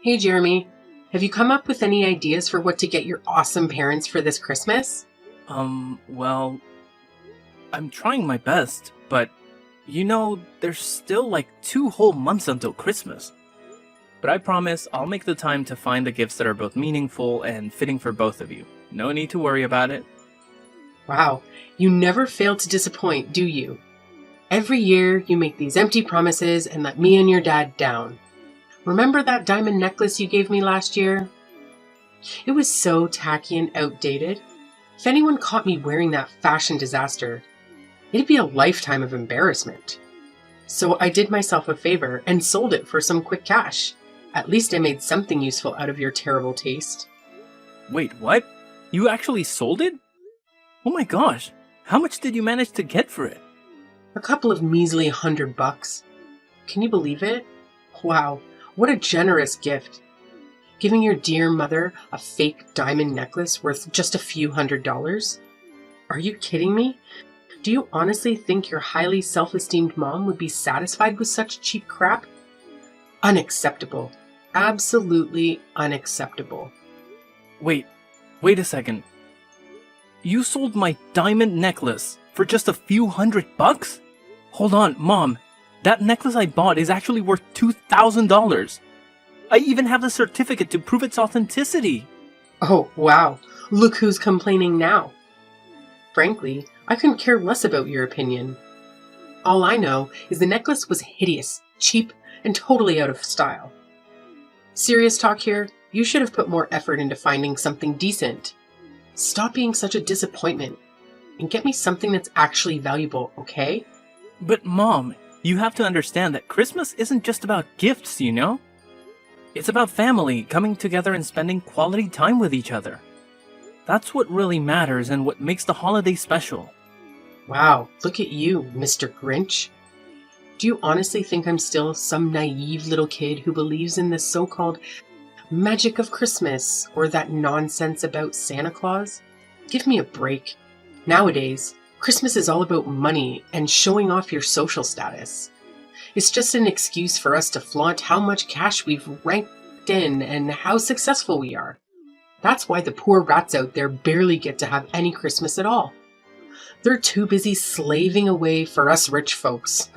Hey Jeremy, have you come up with any ideas for what to get your awesome parents for this Christmas? Well, I'm trying my best, but there's still like 2 whole months until Christmas. But I promise I'll make the time to find the gifts that are both meaningful and fitting for both of you. No need to worry about it. Wow, you never fail to disappoint, do you? Every year you make these empty promises and let me and your dad down. Remember that diamond necklace you gave me last year? It was so tacky and outdated. If anyone caught me wearing that fashion disaster, it'd be a lifetime of embarrassment. So I did myself a favor and sold it for some quick cash. At least I made something useful out of your terrible taste. Wait, what? You actually sold it? Oh my gosh, how much did you manage to get for it? A couple of measly $100. Can you believe it? Wow, what a generous gift. Giving your dear mother a fake diamond necklace worth just a few $100s? Are you kidding me? Do you honestly think your highly self-esteemed mom would be satisfied with such cheap crap? Unacceptable. Absolutely unacceptable. Wait a second. You sold my diamond necklace for just a few $100? Hold on, Mom. That necklace I bought is actually worth $2,000. I even have the certificate to prove its authenticity. Oh, wow. Look who's complaining now. Frankly, I couldn't care less about your opinion. All I know is the necklace was hideous, cheap, and totally out of style. Serious talk here, you should have put more effort into finding something decent. Stop being such a disappointment and get me something that's actually valuable, okay? But Mom, you have to understand that Christmas isn't just about gifts, you know? It's about family coming together and spending quality time with each other. That's what really matters and what makes the holiday special. Wow, look at you, Mr. Grinch. Do you honestly think I'm still some naive little kid who believes in the so-called magic of Christmas or that nonsense about Santa Claus? Give me a break. Nowadays, Christmas is all about money and showing off your social status. It's just an excuse for us to flaunt how much cash we've ranked in and how successful we are. That's why the poor rats out there barely get to have any Christmas at all. They're too busy slaving away for us rich folks.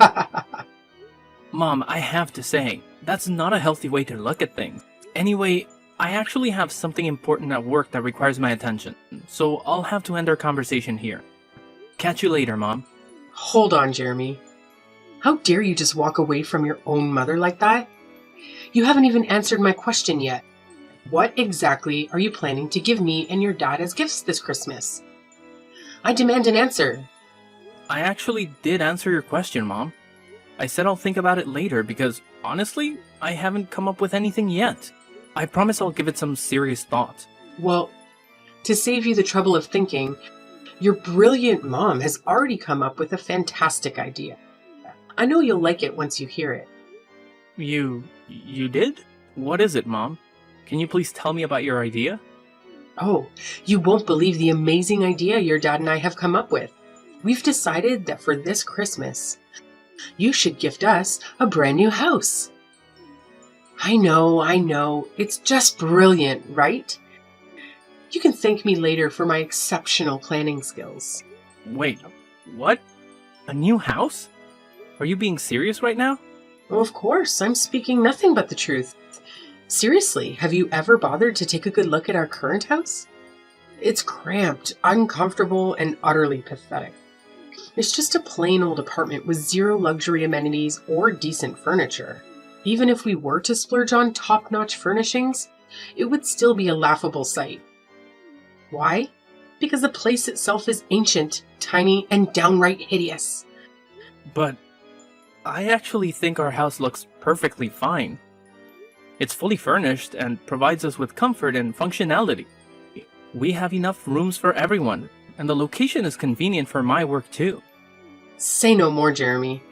Mom, I have to say, that's not a healthy way to look at things. Anyway, I actually have something important at work that requires my attention, so I'll have to end our conversation here. Catch you later, Mom. Hold on, Jeremy. How dare you just walk away from your own mother like that? You haven't even answered my question yet. What exactly are you planning to give me and your dad as gifts this Christmas? I demand an answer. I actually did answer your question, Mom. I said I'll think about it later because, honestly, I haven't come up with anything yet. I promise I'll give it some serious thought. Well, to save you the trouble of thinking, your brilliant mom has already come up with a fantastic idea. I know you'll like it once you hear it. You did? What is it, Mom? Can you please tell me about your idea? Oh, you won't believe the amazing idea your dad and I have come up with. We've decided that for this Christmas, you should gift us a brand new house. I know. It's just brilliant, right? You can thank me later for my exceptional planning skills. Wait, what? A new house? Are you being serious right now? Oh, of course, I'm speaking nothing but the truth. Seriously, have you ever bothered to take a good look at our current house? It's cramped, uncomfortable, and utterly pathetic. It's just a plain old apartment with zero luxury amenities or decent furniture. Even if we were to splurge on top-notch furnishings, it would still be a laughable sight. Why? Because the place itself is ancient, tiny, and downright hideous. But I actually think our house looks perfectly fine. It's fully furnished and provides us with comfort and functionality. We have enough rooms for everyone, and the location is convenient for my work too. Say no more, Jeremy.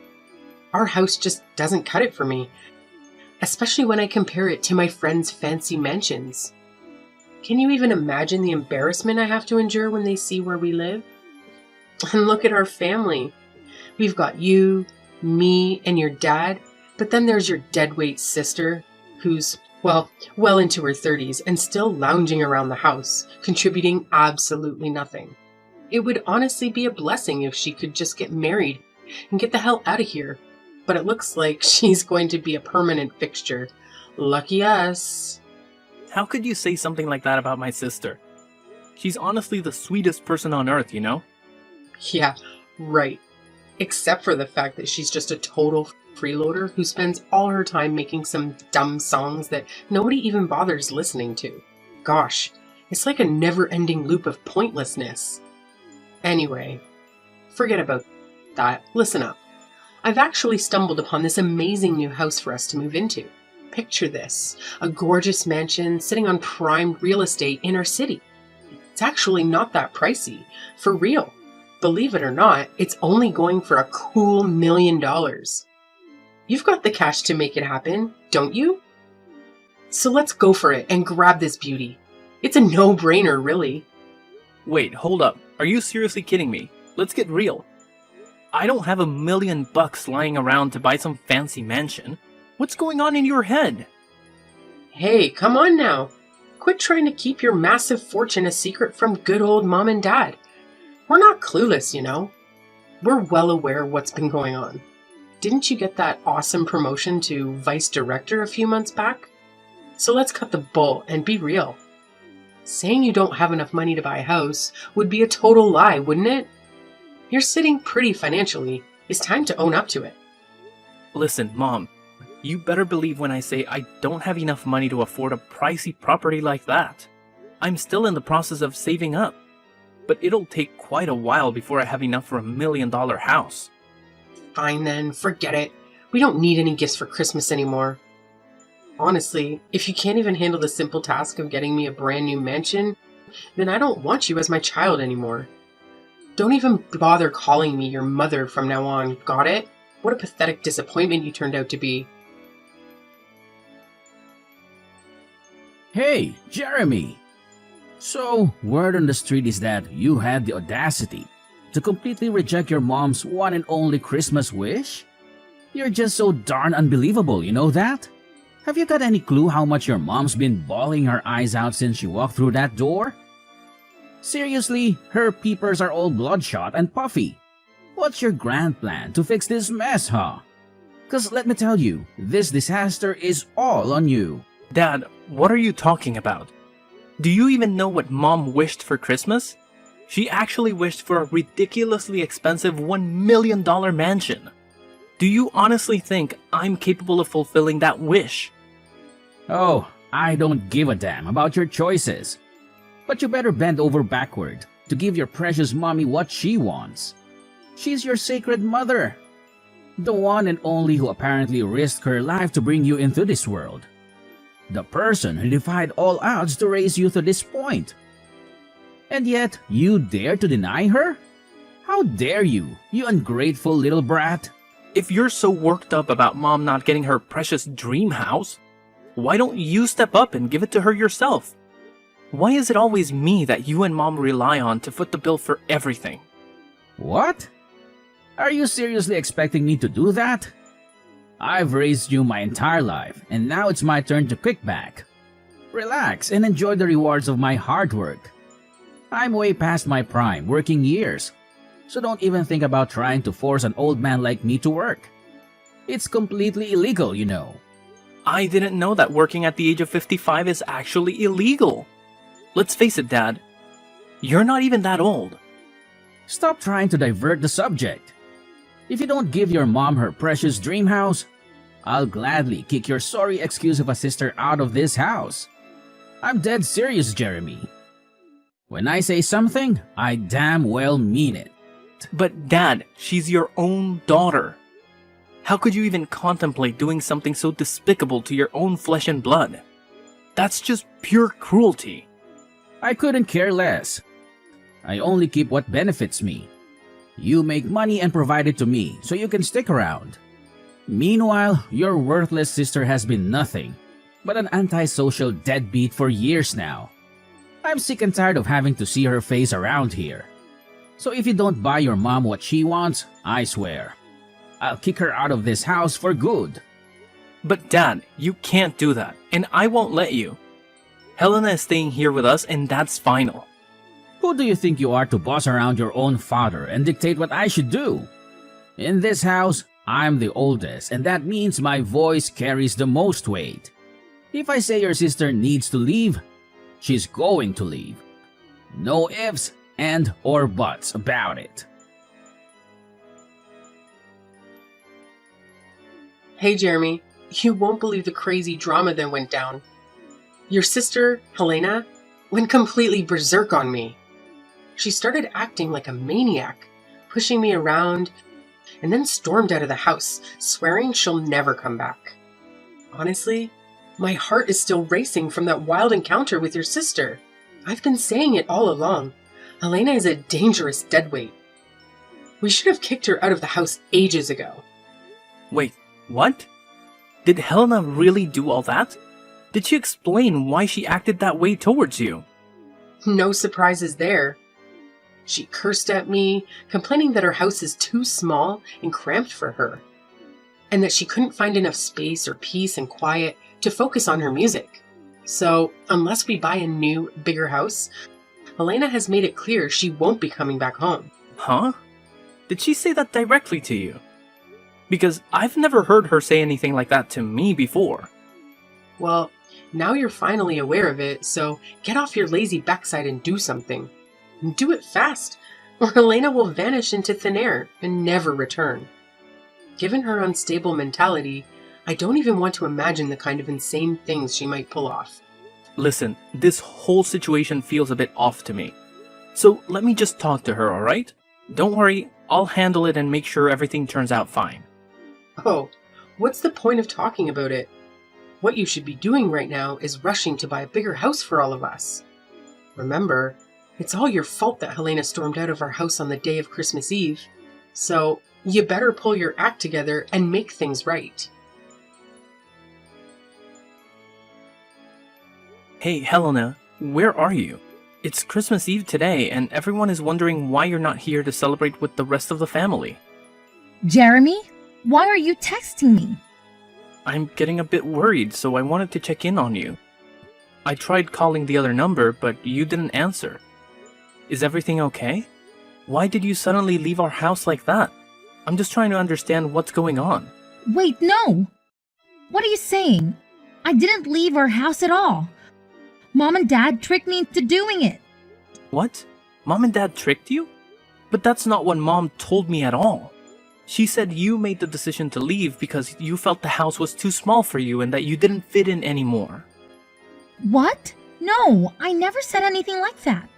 Our house just doesn't cut it for me, especially when I compare it to my friends' fancy mansions. Can you even imagine the embarrassment I have to endure when they see where we live? And look at our family. We've got you, me, and your dad, but then there's your deadweight sister, who's, well into her 30s and still lounging around the house, contributing absolutely nothing. It would honestly be a blessing if she could just get married and get the hell out of here. But it looks like she's going to be a permanent fixture. Lucky us. How could you say something like that about my sister? She's honestly the sweetest person on earth, you know? Yeah, right. Except for the fact that she's just a total freeloader who spends all her time making some dumb songs that nobody even bothers listening to. Gosh, it's like a never-ending loop of pointlessness. Anyway, forget about that. Listen up. I've actually stumbled upon this amazing new house for us to move into. Picture this, a gorgeous mansion sitting on prime real estate in our city. It's actually not that pricey, for real. Believe it or not, it's only going for a cool $1 million. You've got the cash to make it happen, don't you? So let's go for it and grab this beauty. It's a no-brainer, really. Wait, hold up. Are you seriously kidding me? Let's get real. I don't have $1 million lying around to buy some fancy mansion. What's going on in your head? Hey, come on now. Quit trying to keep your massive fortune a secret from good old mom and dad. We're not clueless, you know. We're well aware of what's been going on. Didn't you get that awesome promotion to vice director a few months back? So let's cut the bull and be real. Saying you don't have enough money to buy a house would be a total lie, wouldn't it? You're sitting pretty financially. It's time to own up to it. Listen, Mom. You better believe when I say I don't have enough money to afford a pricey property like that. I'm still in the process of saving up, but it'll take quite a while before I have enough for $1 million house. Fine then, forget it. We don't need any gifts for Christmas anymore. Honestly, if you can't even handle the simple task of getting me a brand new mansion, then I don't want you as my child anymore. Don't even bother calling me your mother from now on, got it? What a pathetic disappointment you turned out to be. Hey, Jeremy! So, word on the street is that you had the audacity to completely reject your mom's one and only Christmas wish? You're just so darn unbelievable, you know that? Have you got any clue how much your mom's been bawling her eyes out since she walked through that door? Seriously, her peepers are all bloodshot and puffy. What's your grand plan to fix this mess, huh? 'Cause let me tell you, this disaster is all on you. Dad, what are you talking about? Do you even know what Mom wished for Christmas? She actually wished for a ridiculously expensive $1 million mansion. Do you honestly think I'm capable of fulfilling that wish? Oh, I don't give a damn about your choices. But you better bend over backward to give your precious mommy what she wants. She's your sacred mother. The one and only who apparently risked her life to bring you into this world. The person who defied all odds to raise you to this point. And yet, you dare to deny her? How dare you, you ungrateful little brat? If you're so worked up about Mom not getting her precious dream house, why don't you step up and give it to her yourself? Why is it always me that you and Mom rely on to foot the bill for everything? What? Are you seriously expecting me to do that? I've raised you my entire life, and now it's my turn to kick back. Relax and enjoy the rewards of my hard work. I'm way past my prime working years, so don't even think about trying to force an old man like me to work. It's completely illegal, you know. I didn't know that working at the age of 55 is actually illegal. Let's face it, Dad. You're not even that old. Stop trying to divert the subject. If you don't give your mom her precious dream house, I'll gladly kick your sorry excuse of a sister out of this house. I'm dead serious, Jeremy. When I say something, I damn well mean it. But Dad, she's your own daughter. How could you even contemplate doing something so despicable to your own flesh and blood? That's just pure cruelty. I couldn't care less. I only keep what benefits me. You make money and provide it to me so you can stick around. Meanwhile, your worthless sister has been nothing but an antisocial deadbeat for years now. I'm sick and tired of having to see her face around here. So if you don't buy your mom what she wants, I swear, I'll kick her out of this house for good. But Dad, you can't do that, and I won't let you. Helena is staying here with us, and that's final. Who do you think you are to boss around your own father and dictate what I should do? In this house, I'm the oldest, and that means my voice carries the most weight. If I say your sister needs to leave, she's going to leave. No ifs and or buts about it. Hey, Jeremy, you won't believe the crazy drama that went down. Your sister, Helena, went completely berserk on me. She started acting like a maniac, pushing me around, and then stormed out of the house, swearing she'll never come back. Honestly, my heart is still racing from that wild encounter with your sister. I've been saying it all along. Helena is a dangerous deadweight. We should have kicked her out of the house ages ago. Wait, what? Did Helena really do all that? Did she explain why she acted that way towards you? No surprises there. She cursed at me, complaining that her house is too small and cramped for her, and that she couldn't find enough space or peace and quiet to focus on her music. So, unless we buy a new, bigger house, Helena has made it clear she won't be coming back home. Huh? Did she say that directly to you? Because I've never heard her say anything like that to me before. Well, now you're finally aware of it, so get off your lazy backside and do something. And do it fast, or Helena will vanish into thin air and never return. Given her unstable mentality, I don't even want to imagine the kind of insane things she might pull off. Listen, this whole situation feels a bit off to me. So let me just talk to her, alright? Don't worry, I'll handle it and make sure everything turns out fine. Oh, what's the point of talking about it? What you should be doing right now is rushing to buy a bigger house for all of us. Remember, it's all your fault that Helena stormed out of our house on the day of Christmas Eve. So, you better pull your act together and make things right. Hey, Helena, where are you? It's Christmas Eve today, and everyone is wondering why you're not here to celebrate with the rest of the family. Jeremy, why are you texting me? I'm getting a bit worried, so I wanted to check in on you. I tried calling the other number, but you didn't answer. Is everything okay? Why did you suddenly leave our house like that? I'm just trying to understand what's going on. Wait, no! What are you saying? I didn't leave our house at all. Mom and Dad tricked me into doing it. What? Mom and Dad tricked you? But that's not what Mom told me at all. She said you made the decision to leave because you felt the house was too small for you and that you didn't fit in anymore. What? No, I never said anything like that.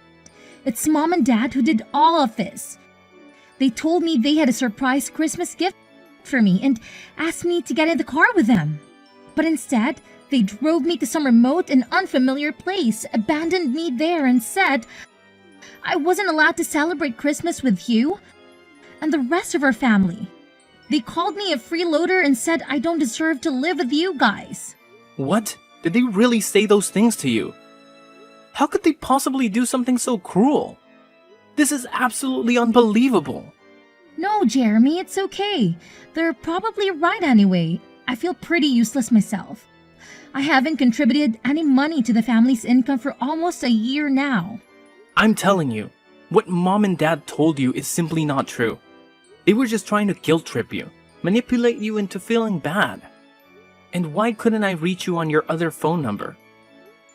It's Mom and Dad who did all of this. They told me they had a surprise Christmas gift for me and asked me to get in the car with them. But instead, they drove me to some remote and unfamiliar place, abandoned me there, and said I wasn't allowed to celebrate Christmas with you and the rest of our family. They called me a freeloader and said I don't deserve to live with you guys. What? Did they really say those things to you? How could they possibly do something so cruel? This is absolutely unbelievable. No, Jeremy, it's okay. They're probably right anyway. I feel pretty useless myself. I haven't contributed any money to the family's income for almost a year now. I'm telling you, what Mom and Dad told you is simply not true. They were just trying to guilt trip you, manipulate you into feeling bad. And why couldn't I reach you on your other phone number?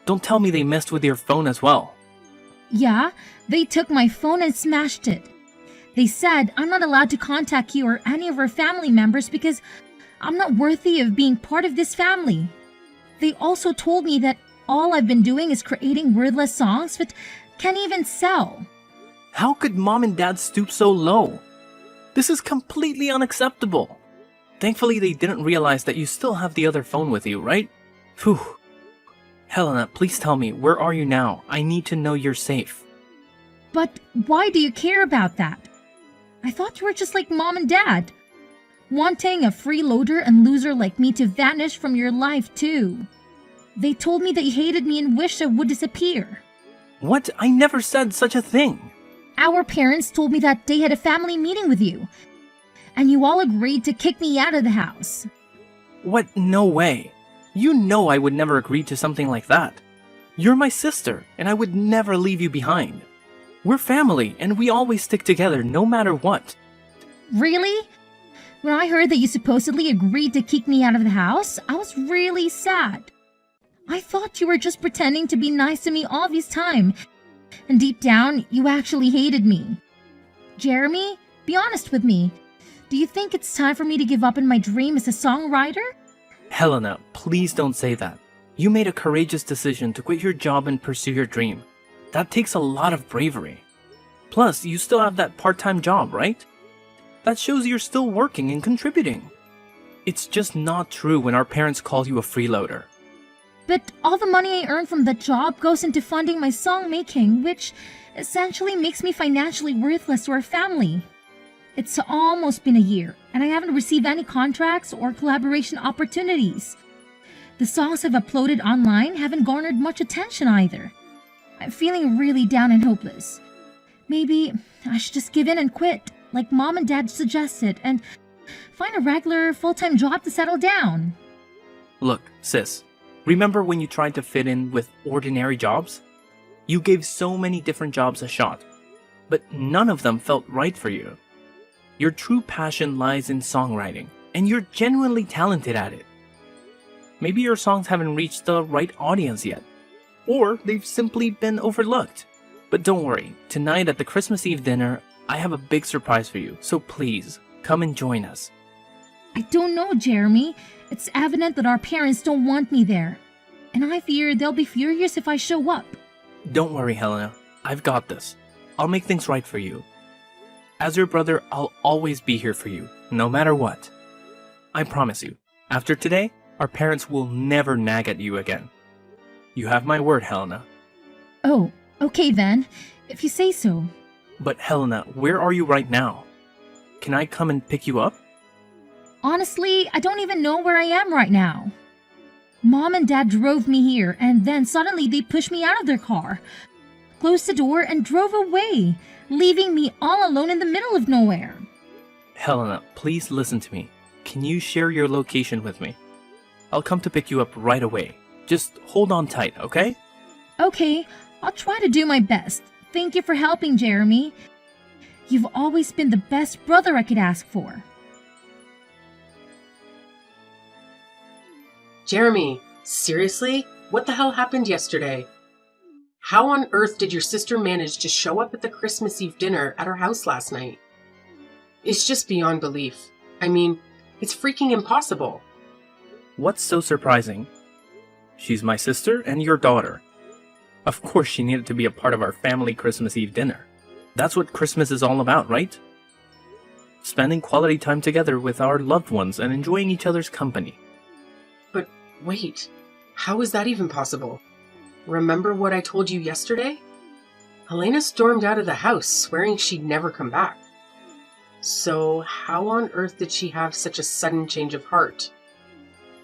Don't tell me they messed with your phone as well. Yeah, they took my phone and smashed it. They said I'm not allowed to contact you or any of our family members because I'm not worthy of being part of this family. They also told me that all I've been doing is creating wordless songs that can't even sell. How could Mom and Dad stoop so low? This is completely unacceptable. Thankfully, they didn't realize that you still have the other phone with you, right? Phew. Helena, please tell me, where are you now? I need to know you're safe. But why do you care about that? I thought you were just like Mom and Dad, wanting a freeloader and loser like me to vanish from your life too. They told me that you hated me and wished I would disappear. What? I never said such a thing. Our parents told me that they had a family meeting with you, and you all agreed to kick me out of the house. What? No way. You know I would never agree to something like that. You're my sister, and I would never leave you behind. We're family, and we always stick together no matter what. Really? When I heard that you supposedly agreed to kick me out of the house, I was really sad. I thought you were just pretending to be nice to me all this time, and deep down, you actually hated me. Jeremy, be honest with me. Do you think it's time for me to give up on my dream as a songwriter? Helena, please don't say that. You made a courageous decision to quit your job and pursue your dream. That takes a lot of bravery. Plus, you still have that part-time job, right? That shows you're still working and contributing. It's just not true when our parents call you a freeloader. But all the money I earn from that job goes into funding my song making, which essentially makes me financially worthless to our family. It's almost been a year, and I haven't received any contracts or collaboration opportunities. The songs I've uploaded online haven't garnered much attention either. I'm feeling really down and hopeless. Maybe I should just give in and quit, like Mom and Dad suggested, and find a regular, full-time job to settle down. Look, sis, remember when you tried to fit in with ordinary jobs? You gave so many different jobs a shot, but none of them felt right for you. Your true passion lies in songwriting, and you're genuinely talented at it. Maybe your songs haven't reached the right audience yet, or they've simply been overlooked. But don't worry, tonight at the Christmas Eve dinner, I have a big surprise for you, so please, come and join us. I don't know, Jeremy. It's evident that our parents don't want me there, and I fear they'll be furious if I show up. Don't worry, Helena. I've got this. I'll make things right for you. As your brother, I'll always be here for you, no matter what. I promise you, after today, our parents will never nag at you again. You have my word, Helena. Oh, okay then, if you say so. But Helena, where are you right now? Can I come and pick you up? Honestly, I don't even know where I am right now. Mom and Dad drove me here, and then suddenly they pushed me out of their car, closed the door, and drove away, leaving me all alone in the middle of nowhere. Helena, please listen to me. Can you share your location with me? I'll come to pick you up right away. Just hold on tight, okay? Okay, I'll try to do my best. Thank you for helping, Jeremy. You've always been the best brother I could ask for. Jeremy, seriously? What the hell happened yesterday? How on earth did your sister manage to show up at the Christmas Eve dinner at our house last night? It's just beyond belief. I mean, it's freaking impossible. What's so surprising? She's my sister and your daughter. Of course she needed to be a part of our family Christmas Eve dinner. That's what Christmas is all about, right? Spending quality time together with our loved ones and enjoying each other's company. But wait, how is that even possible? Remember what I told you yesterday? Helena stormed out of the house, swearing she'd never come back. So how on earth did she have such a sudden change of heart?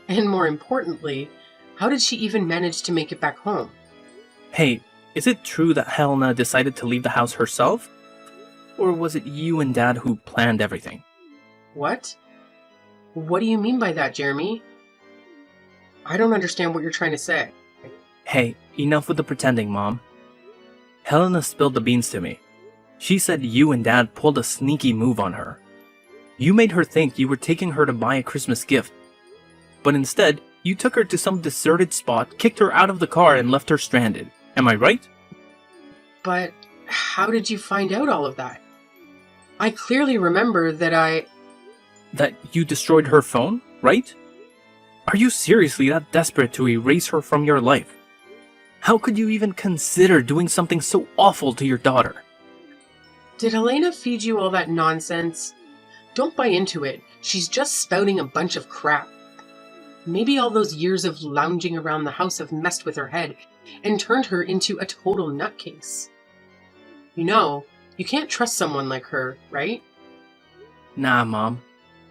And more importantly, how did she even manage to make it back home? Hey, is it true that Helena decided to leave the house herself? Or was it you and Dad who planned everything? What? What do you mean by that, Jeremy? I don't understand what you're trying to say. Hey, enough with the pretending, Mom. Helena spilled the beans to me. She said you and Dad pulled a sneaky move on her. You made her think you were taking her to buy a Christmas gift. But instead, you took her to some deserted spot, kicked her out of the car, and left her stranded. Am I right? But how did you find out all of that? I clearly remember that That you destroyed her phone, right? Are you seriously that desperate to erase her from your life? How could you even consider doing something so awful to your daughter? Did Helena feed you all that nonsense? Don't buy into it. She's just spouting a bunch of crap. Maybe all those years of lounging around the house have messed with her head and turned her into a total nutcase. You know, you can't trust someone like her, right? Nah, Mom.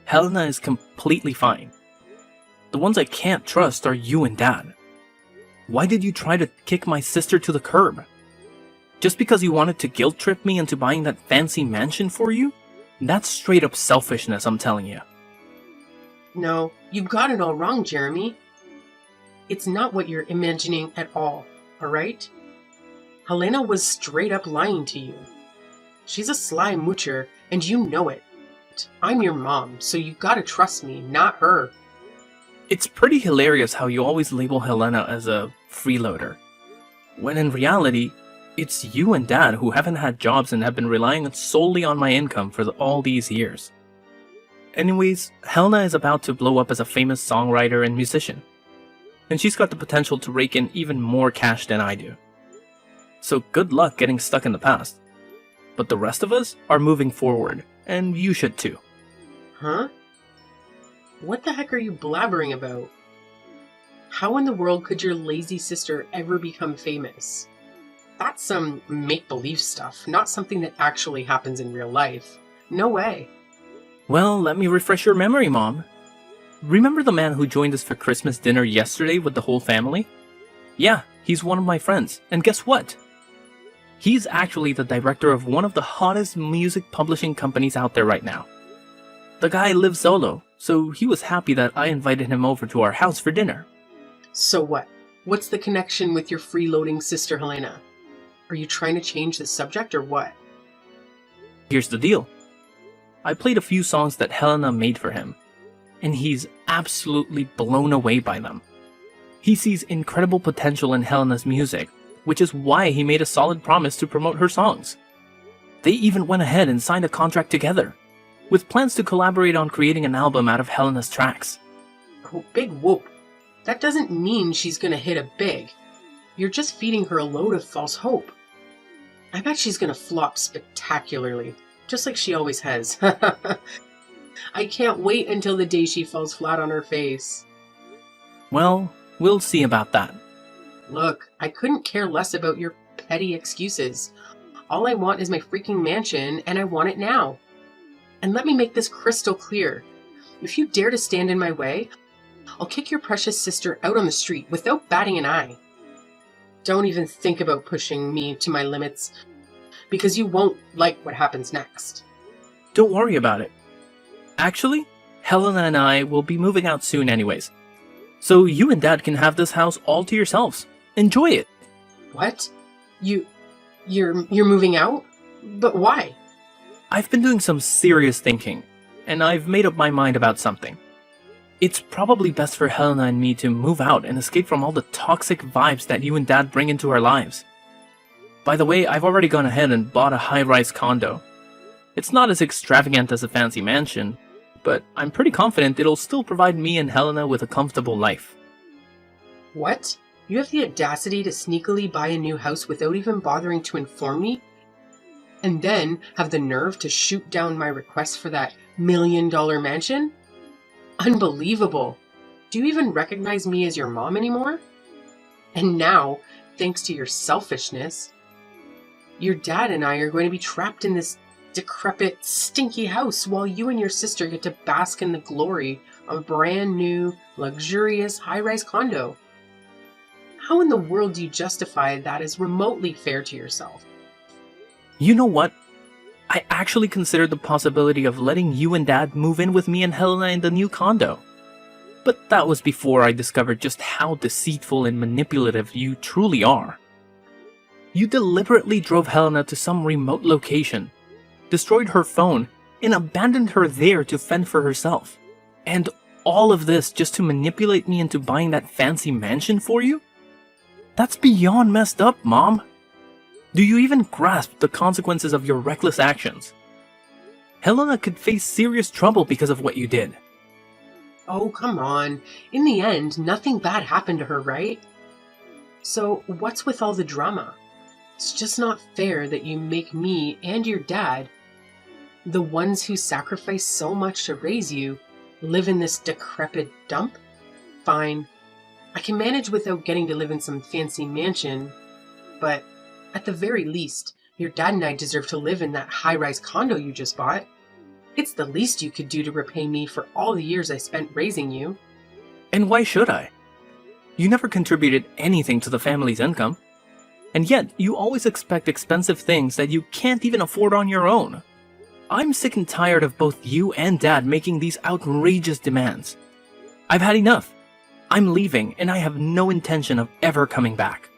Helena is completely fine. The ones I can't trust are you and Dad. Why did you try to kick my sister to the curb? Just because you wanted to guilt trip me into buying that fancy mansion for you? That's straight up selfishness, I'm telling you. No, you got it all wrong, Jeremy. It's not what you're imagining at all right? Helena was straight up lying to you. She's a sly moocher, and you know it. I'm your mom, so you gotta trust me, not her. It's pretty hilarious how you always label Helena as a freeloader, when in reality, it's you and Dad who haven't had jobs and have been relying solely on my income for all these years. Anyways, Helena is about to blow up as a famous songwriter and musician, and she's got the potential to rake in even more cash than I do. So good luck getting stuck in the past. But the rest of us are moving forward, and you should too. Huh? What the heck are you blabbering about? How in the world could your lazy sister ever become famous? That's some make-believe stuff, not something that actually happens in real life. No way. Well, let me refresh your memory, Mom. Remember the man who joined us for Christmas dinner yesterday with the whole family? Yeah, he's one of my friends, and guess what? He's actually the director of one of the hottest music publishing companies out there right now. The guy lives solo, so he was happy that I invited him over to our house for dinner. So what? What's the connection with your freeloading sister Helena? Are you trying to change the subject or what? Here's the deal. I played a few songs that Helena made for him, and he's absolutely blown away by them. He sees incredible potential in Helena's music, which is why he made a solid promise to promote her songs. They even went ahead and signed a contract together, with plans to collaborate on creating an album out of Helena's tracks. Oh, big whoop. That doesn't mean she's gonna hit it big. You're just feeding her a load of false hope. I bet she's gonna flop spectacularly, just like she always has. I can't wait until the day she falls flat on her face. Well, we'll see about that. Look, I couldn't care less about your petty excuses. All I want is my freaking mansion, and I want it now. And let me make this crystal clear. If you dare to stand in my way, I'll kick your precious sister out on the street without batting an eye. Don't even think about pushing me to my limits, because you won't like what happens next. Don't worry about it. Actually, Helena and I will be moving out soon anyways. So you and Dad can have this house all to yourselves. Enjoy it. What? You're moving out? But why? I've been doing some serious thinking, and I've made up my mind about something. It's probably best for Helena and me to move out and escape from all the toxic vibes that you and Dad bring into our lives. By the way, I've already gone ahead and bought a high-rise condo. It's not as extravagant as a fancy mansion, but I'm pretty confident it'll still provide me and Helena with a comfortable life. What? You have the audacity to sneakily buy a new house without even bothering to inform me? And then have the nerve to shoot down my request for that $1 million mansion? Unbelievable. Do you even recognize me as your mom anymore? And now, thanks to your selfishness, your dad and I are going to be trapped in this decrepit, stinky house while you and your sister get to bask in the glory of a brand new, luxurious, high-rise condo. How in the world do you justify that as remotely fair to yourself? You know what? I actually considered the possibility of letting you and Dad move in with me and Helena in the new condo. But that was before I discovered just how deceitful and manipulative you truly are. You deliberately drove Helena to some remote location, destroyed her phone, and abandoned her there to fend for herself. And all of this just to manipulate me into buying that fancy mansion for you? That's beyond messed up, Mom. Do you even grasp the consequences of your reckless actions? Helena could face serious trouble because of what you did. Oh, come on. In the end, nothing bad happened to her, right? So, what's with all the drama? It's just not fair that you make me and your dad, the ones who sacrificed so much to raise you, live in this decrepit dump? Fine. I can manage without getting to live in some fancy mansion, but at the very least, your dad and I deserve to live in that high-rise condo you just bought. It's the least you could do to repay me for all the years I spent raising you. And why should I? You never contributed anything to the family's income. And yet, you always expect expensive things that you can't even afford on your own. I'm sick and tired of both you and Dad making these outrageous demands. I've had enough. I'm leaving, and I have no intention of ever coming back.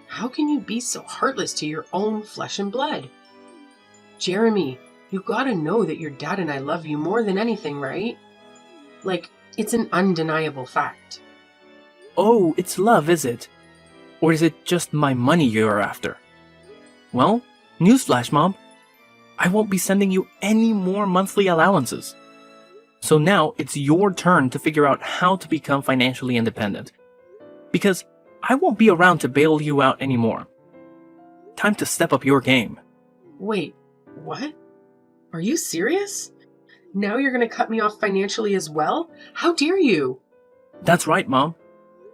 How can you be so heartless to your own flesh and blood? Jeremy, you gotta know that your dad and I love you more than anything, right? Like, it's an undeniable fact. Oh, it's love, is it? Or is it just my money you're after? Well, newsflash, Mom. I won't be sending you any more monthly allowances. So now it's your turn to figure out how to become financially independent. Because I won't be around to bail you out anymore. Time to step up your game. Wait, what? Are you serious? Now you're gonna cut me off financially as well? How dare you? That's right, Mom.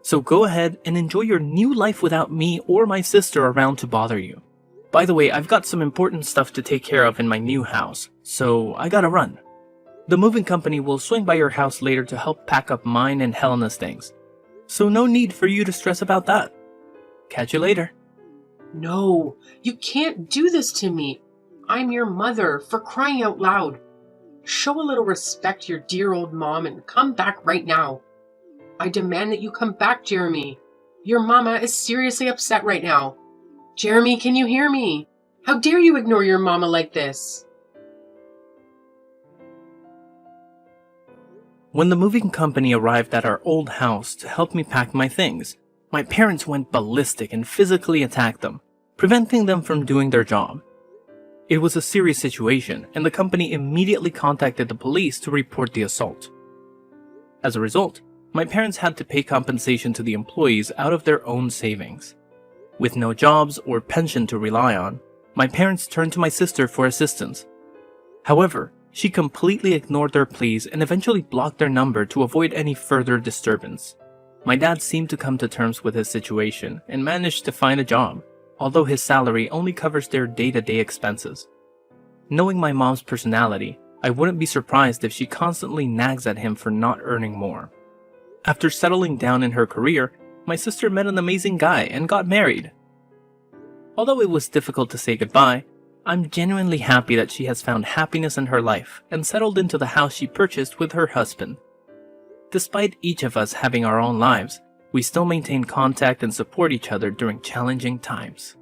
So go ahead and enjoy your new life without me or my sister around to bother you. By the way, I've got some important stuff to take care of in my new house, so I gotta run. The moving company will swing by your house later to help pack up mine and Helena's things. So no need for you to stress about that. Catch you later. No, you can't do this to me. I'm your mother, for crying out loud. Show a little respect to your dear old mom and come back right now. I demand that you come back, Jeremy. Your mama is seriously upset right now. Jeremy, can you hear me? How dare you ignore your mama like this? When the moving company arrived at our old house to help me pack my things, my parents went ballistic and physically attacked them, preventing them from doing their job. It was a serious situation, and the company immediately contacted the police to report the assault. As a result, my parents had to pay compensation to the employees out of their own savings. With no jobs or pension to rely on, my parents turned to my sister for assistance. However, she completely ignored their pleas and eventually blocked their number to avoid any further disturbance. My dad seemed to come to terms with his situation and managed to find a job, although his salary only covers their day-to-day expenses. Knowing my mom's personality, I wouldn't be surprised if she constantly nags at him for not earning more. After settling down in her career, my sister met an amazing guy and got married. Although it was difficult to say goodbye, I'm genuinely happy that she has found happiness in her life and settled into the house she purchased with her husband. Despite each of us having our own lives, we still maintain contact and support each other during challenging times.